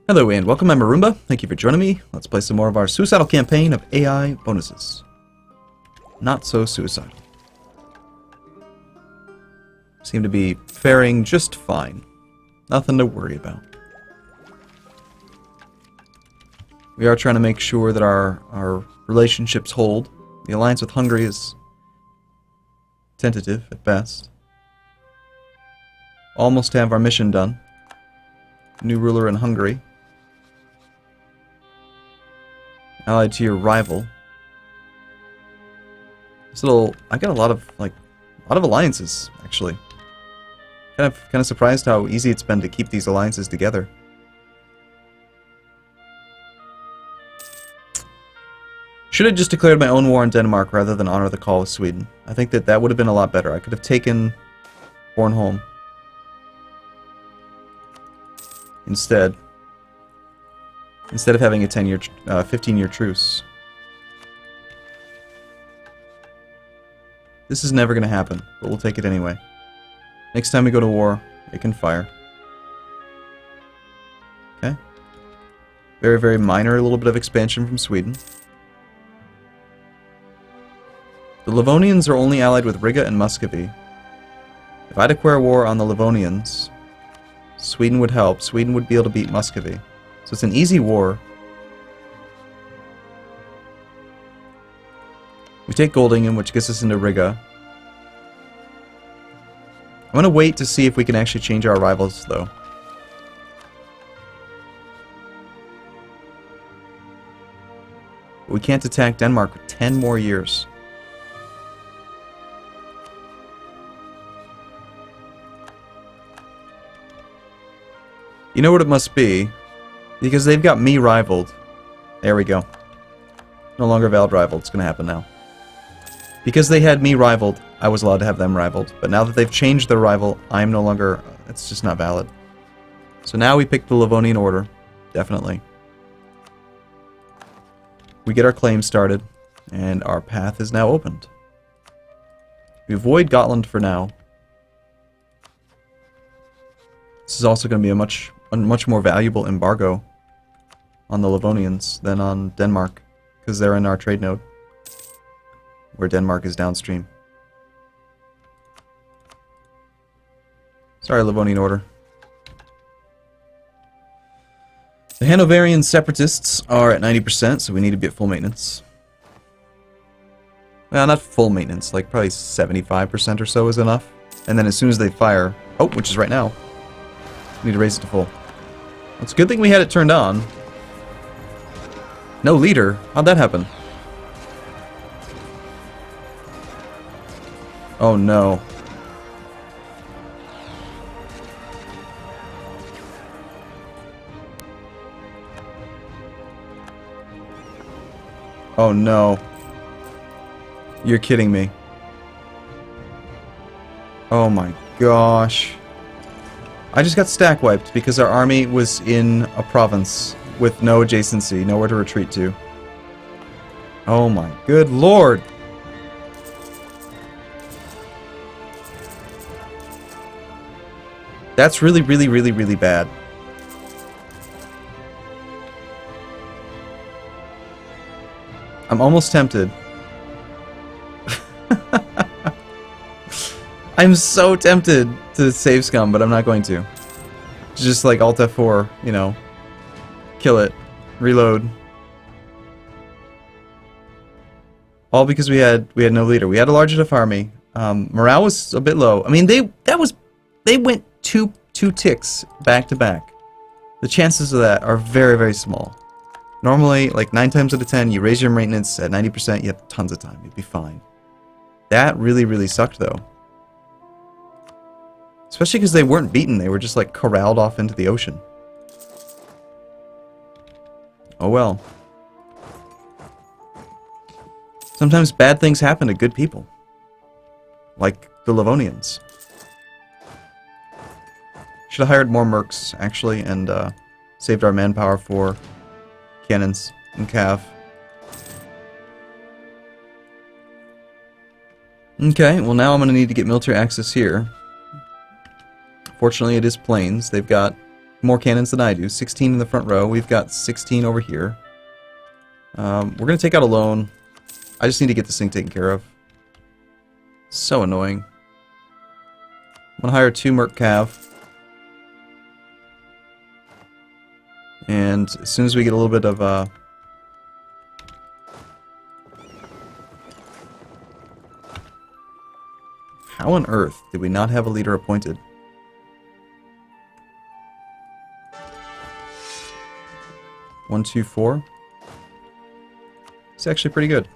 Hello and welcome, I'm Arumba. Thank you for joining me. Let's play some more of our Suicidal campaign of AI bonuses. Not so suicidal. Seem to be faring just fine. Nothing to worry about. We are trying to make sure that our relationships hold. The alliance with Hungary is tentative at best. Almost have our mission done. New ruler in Hungary. Allied to your rival. This little, I got a lot of alliances actually. Kind of surprised how easy it's been to keep these alliances together. Should have just declared my own war on Denmark rather than honor the call with Sweden. I think that would have been a lot better. I could have taken Bornholm instead of having a 15-year truce. This is never going to happen, but we'll take it anyway. Next time we go to war, it can fire. Okay. Very, very minor, a little bit of expansion from Sweden. The Livonians are only allied with Riga and Muscovy. If I declare war on the Livonians, Sweden would help. Sweden would be able to beat Muscovy. So it's an easy war. We take Goldingen, which gets us into Riga. I'm going to wait to see if we can actually change our rivals, though. We can't attack Denmark for 10 more years. You know what it must be? Because they've got me rivaled. There we go. No longer valid rival. It's going to happen now. Because they had me rivaled, I was allowed to have them rivaled. But now that they've changed their rival, I am no longer... It's just not valid. So now we pick the Livonian Order. Definitely. We get our claim started. And our path is now opened. We avoid Gotland for now. This is also going to be a much more valuable embargo on the Livonians than on Denmark, because they're in our trade node, where Denmark is downstream. Sorry, Livonian Order. The Hanoverian separatists are at 90%, so we need to be at full maintenance. Well, not full maintenance, like probably 75% or so is enough. And then as soon as they fire, oh, which is right now, we need to raise it to full. It's a good thing we had it turned on. No leader? How'd that happen? Oh no. Oh no. You're kidding me. Oh my gosh. I just got stack wiped because our army was in a province with no adjacency, nowhere to retreat to. Oh my good lord! That's really, really, really, really bad. I'm almost tempted. I'm so tempted to save scum, but I'm not going to. Just like Alt F4, you know. Kill it. Reload. All because we had no leader. We had a large enough army. Morale was a bit low. I mean, they went two ticks back to back. The chances of that are very, very small. Normally, like 9 times out of 10, you raise your maintenance at 90%, you have tons of time. You'd be fine. That really, really sucked, though. Especially because they weren't beaten. They were just, like, corralled off into the ocean. Oh well. Sometimes bad things happen to good people. Like the Livonians. Should have hired more mercs, actually, and saved our manpower for cannons and cav. Okay, well now I'm going to need to get military access here. Fortunately, it is plains. They've got more cannons than I do. 16 in the front row. We've got 16 over here. We're going to take out a loan. I just need to get this thing taken care of. So annoying. I'm going to hire 2 Merc Cav. And as soon as we get a little bit of... How on earth did we not have a leader appointed? One, two, four. It's actually pretty good.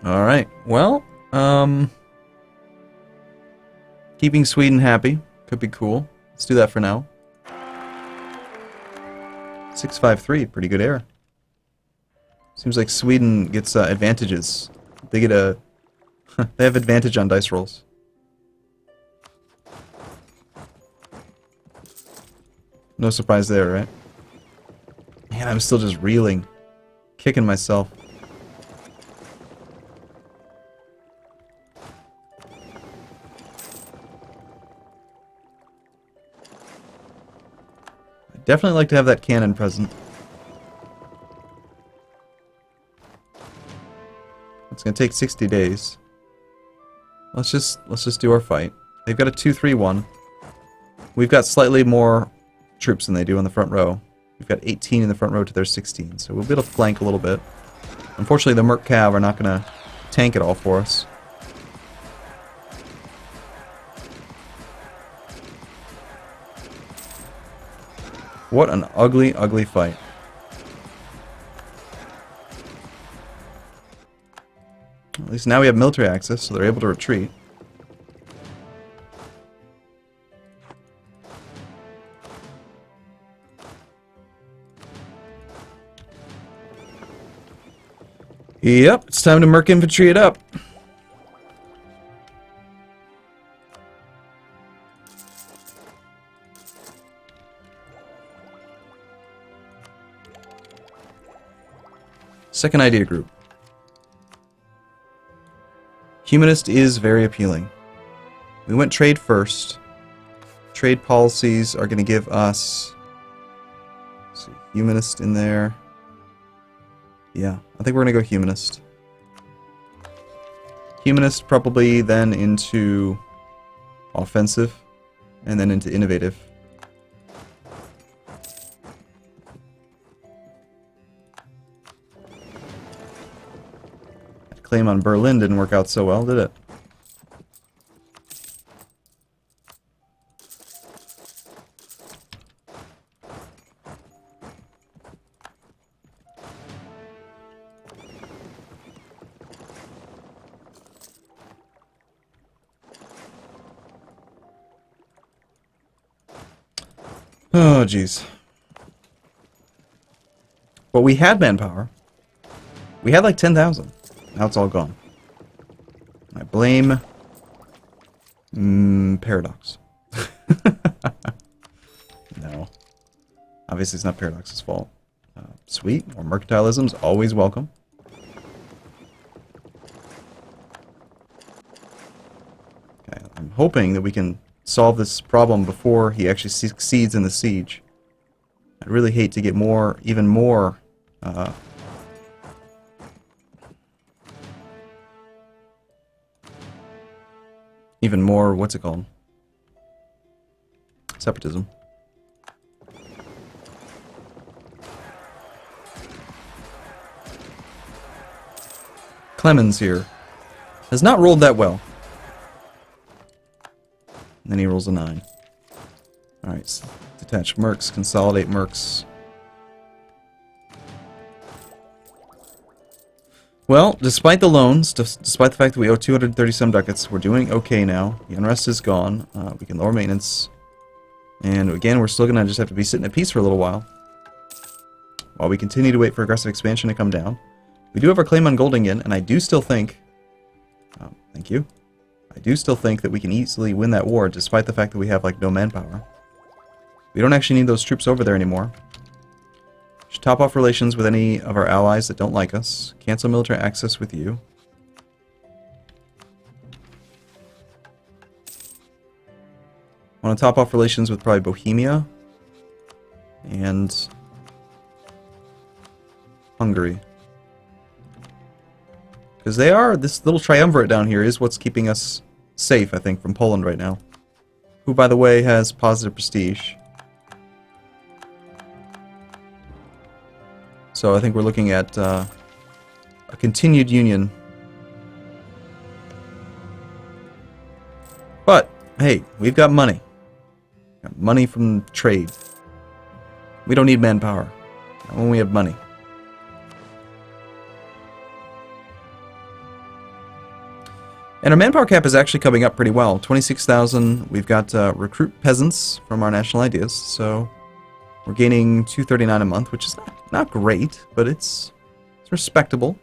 Alright, well, keeping Sweden happy could be cool. Let's do that for now. 653, pretty good air. Seems like Sweden gets advantages. They get a... they have advantage on dice rolls. No surprise there, right? Man, I'm still just reeling. Kicking myself. I'd definitely like to have that cannon present. It's gonna take 60 days. Let's just do our fight. They've got a 2-3-1. We've got slightly more troops than they do on the front row. We've got 18 in the front row to their 16, so we'll be able to flank a little bit. Unfortunately, the Merc Cav are not going to tank it all for us. What an ugly, ugly fight. At least now we have military access, so they're able to retreat. Yep, it's time to Merc infantry it up. Second idea group. Humanist is very appealing. We went trade first. Trade policies are going to give us... Let's see, humanist in there. Yeah, I think we're going to go humanist. Humanist probably then into offensive, and then into innovative. That claim on Berlin didn't work out so well, did it? Oh, jeez. But we had manpower. We had like 10,000. Now it's all gone. I blame... Paradox. No. Obviously it's not Paradox's fault. Sweet. More mercantilism's always welcome. Okay, I'm hoping that we can solve this problem before he actually succeeds in the siege. I'd really hate to get more, even more, what's it called? Separatism. Clemens here has not rolled that well. And then he rolls a 9. Alright, detach mercs, consolidate mercs. Well, despite the loans, despite the fact that we owe 230-some ducats, we're doing okay now. The unrest is gone. We can lower maintenance. And again, we're still going to just have to be sitting at peace for a little while. While we continue to wait for aggressive expansion to come down. We do have our claim on Goldingen, and I do still think... thank you. I do still think that we can easily win that war, despite the fact that we have, like, no manpower. We don't actually need those troops over there anymore. Should top off relations with any of our allies that don't like us. Cancel military access with you. Want to top off relations with probably Bohemia and Hungary. Because they are, this little triumvirate down here is what's keeping us safe, I think, from Poland right now. Who, by the way, has positive prestige. So I think we're looking at a continued union. But, hey, we've got money. Got money from trade. We don't need manpower. When we have money. And our manpower cap is actually coming up pretty well. 26,000. We've got recruit peasants from our national ideas. So we're gaining 239 a month, which is not great, but it's respectable.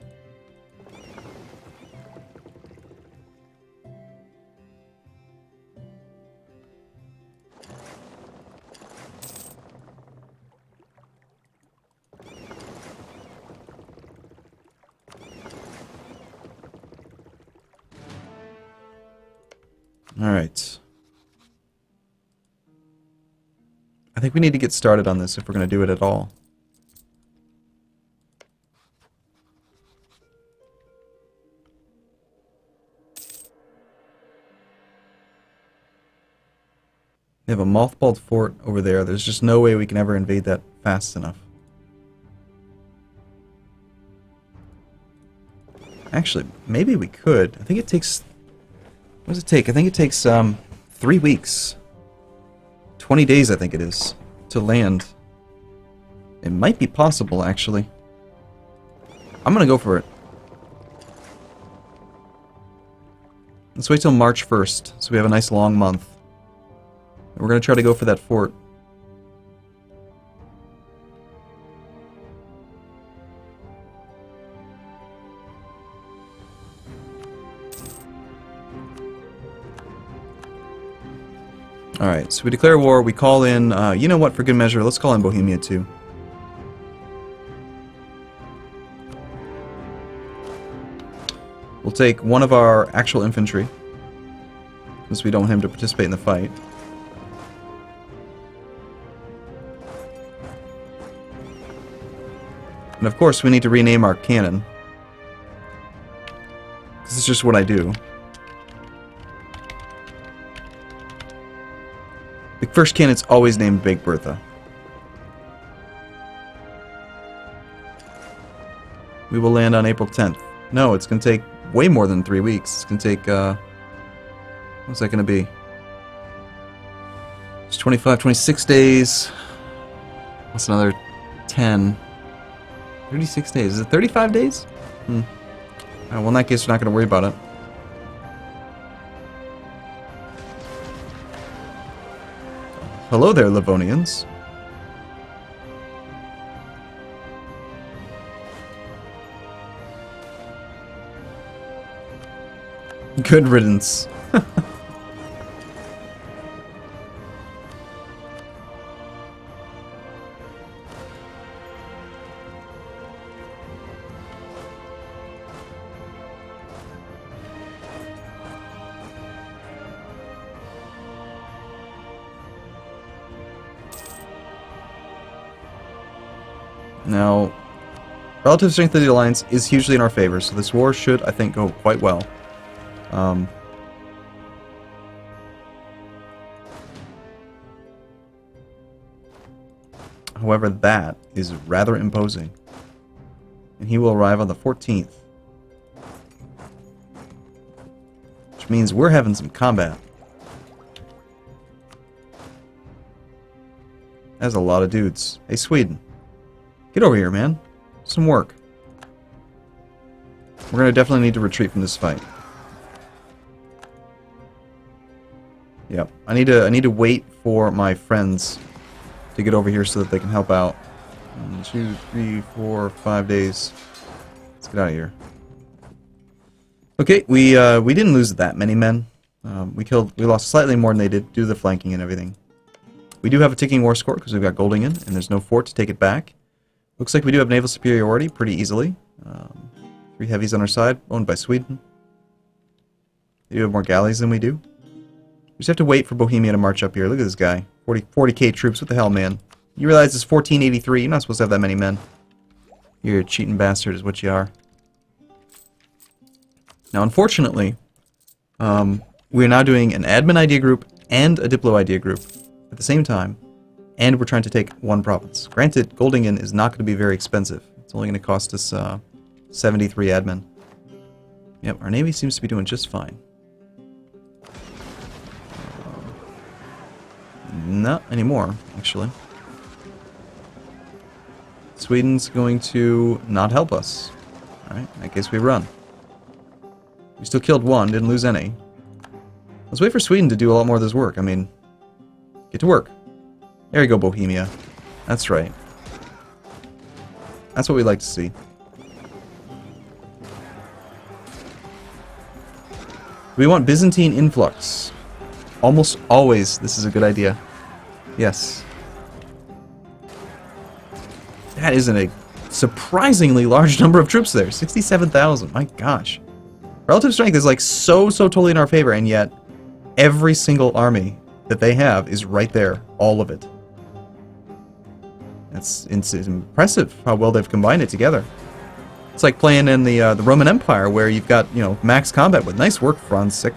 Alright. I think we need to get started on this if we're going to do it at all. They have a mothballed fort over there. There's just no way we can ever invade that fast enough. Actually, maybe we could. I think it takes... What does it take? I think it takes 3 weeks. 20 days, I think it is, to land. It might be possible, actually. I'm gonna go for it. Let's wait till March 1st, so we have a nice long month. We're gonna try to go for that fort. Alright, so we declare war, we call in, you know what, for good measure, let's call in Bohemia too. We'll take one of our actual infantry, since we don't want him to participate in the fight. And of course we need to rename our cannon. This is just what I do. The first cannon's always named Big Bertha. We will land on April 10th. No, it's going to take way more than 3 weeks. It's going to take, what's that going to be? It's 25, 26 days. What's another 10? 36 days. Is it 35 days? Well, in that case, we're not going to worry about it. Hello there, Livonians. Good riddance. Now, relative strength of the alliance is hugely in our favor, so this war should, I think, go quite well. However, that is rather imposing. And he will arrive on the 14th. Which means we're having some combat. That's a lot of dudes. Hey, Sweden. Get over here, man. Some work. We're going to definitely need to retreat from this fight. Yep. I need to wait for my friends to get over here so that they can help out. 1, 2, 3, 4, 5 days. Let's get out of here. Okay, we didn't lose that many men. We lost slightly more than they did due to the flanking and everything. We do have a ticking war score because we've got Goldingen and there's no fort to take it back. Looks like we do have naval superiority pretty easily. 3 heavies on our side, owned by Sweden. They do have more galleys than we do. We just have to wait for Bohemia to march up here. Look at this guy. 40k troops. What the hell, man? You realize it's 1483. You're not supposed to have that many men. You're a cheating bastard is what you are. Now, unfortunately, we're now doing an admin idea group and a diplo idea group at the same time, and we're trying to take one province. Granted, Goldingen is not going to be very expensive. It's only going to cost us 73 admin. Yep, our navy seems to be doing just fine. Not anymore, actually. Sweden's going to not help us. Alright, in that case we run. We still killed 1, didn't lose any. Let's wait for Sweden to do a lot more of this work. I mean, get to work. There you go, Bohemia. That's right. That's what we like to see. We want Byzantine influx. Almost always, this is a good idea. Yes. That isn't a surprisingly large number of troops there. 67,000. My gosh. Relative strength is like so totally in our favor, and yet every single army that they have is right there. All of it. It's impressive how well they've combined it together. It's like playing in the Roman Empire, where you've got, you know, max combat with nice work, Franzik.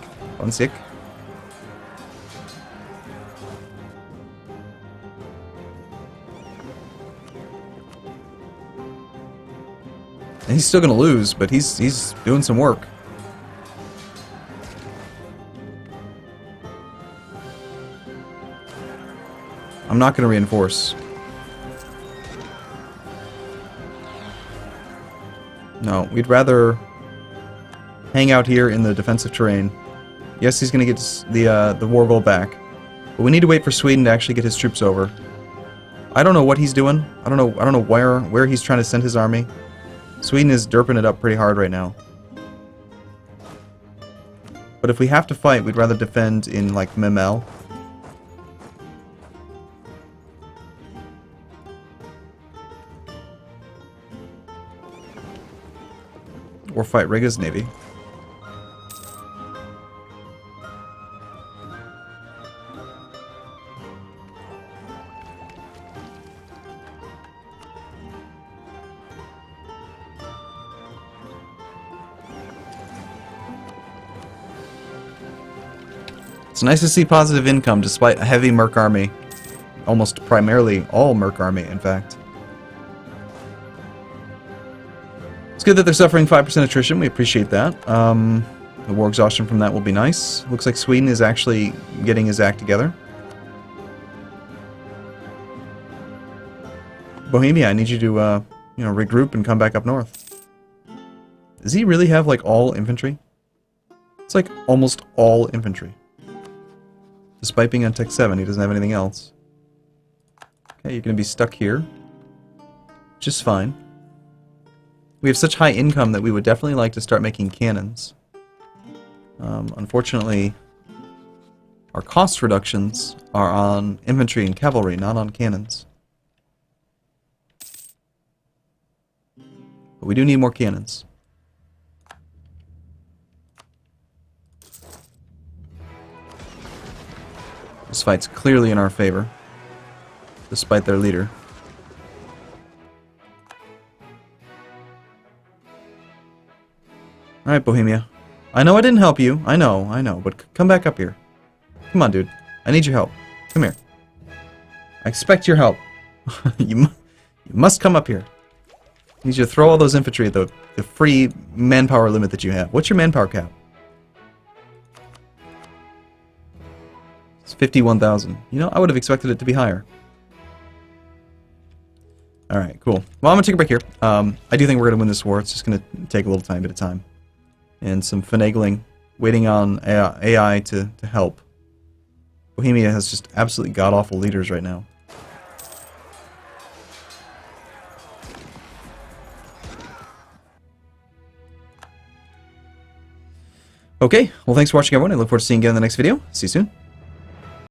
And he's still going to lose, but he's doing some work. I'm not going to reinforce. No, we'd rather hang out here in the defensive terrain. Yes, he's going to get the war goal back, but we need to wait for Sweden to actually get his troops over. I don't know what he's doing. I don't know where he's trying to send his army. Sweden is derping it up pretty hard right now. But if we have to fight, we'd rather defend in, like, Memel. Or fight Riga's navy. It's nice to see positive income despite a heavy Merc army. Almost primarily all Merc army, in fact. It's good that they're suffering 5% attrition. We appreciate that. The war exhaustion from that will be nice. Looks like Sweden is actually getting his act together. Bohemia, I need you to, you know, regroup and come back up north. Does he really have, like, all infantry? It's like almost all infantry. Despite being on Tech 7, he doesn't have anything else. Okay, you're going to be stuck here. Just fine. We have such high income that we would definitely like to start making cannons. Unfortunately, our cost reductions are on infantry and cavalry, not on cannons. But we do need more cannons. This fight's clearly in our favor, despite their leader. Alright, Bohemia. I know I didn't help you. I know, but come back up here. Come on, dude. I need your help. Come here. I expect your help. You must come up here. I need you to throw all those infantry at the free manpower limit that you have. What's your manpower cap? It's 51,000. You know, I would have expected it to be higher. Alright, cool. Well, I'm going to take a break here. I do think we're going to win this war. It's just going to take a little tiny bit of time. And some finagling, waiting on AI to help. Bohemia has just absolutely god-awful leaders right now. Okay, well thanks for watching everyone. I look forward to seeing you again in the next video. See you soon.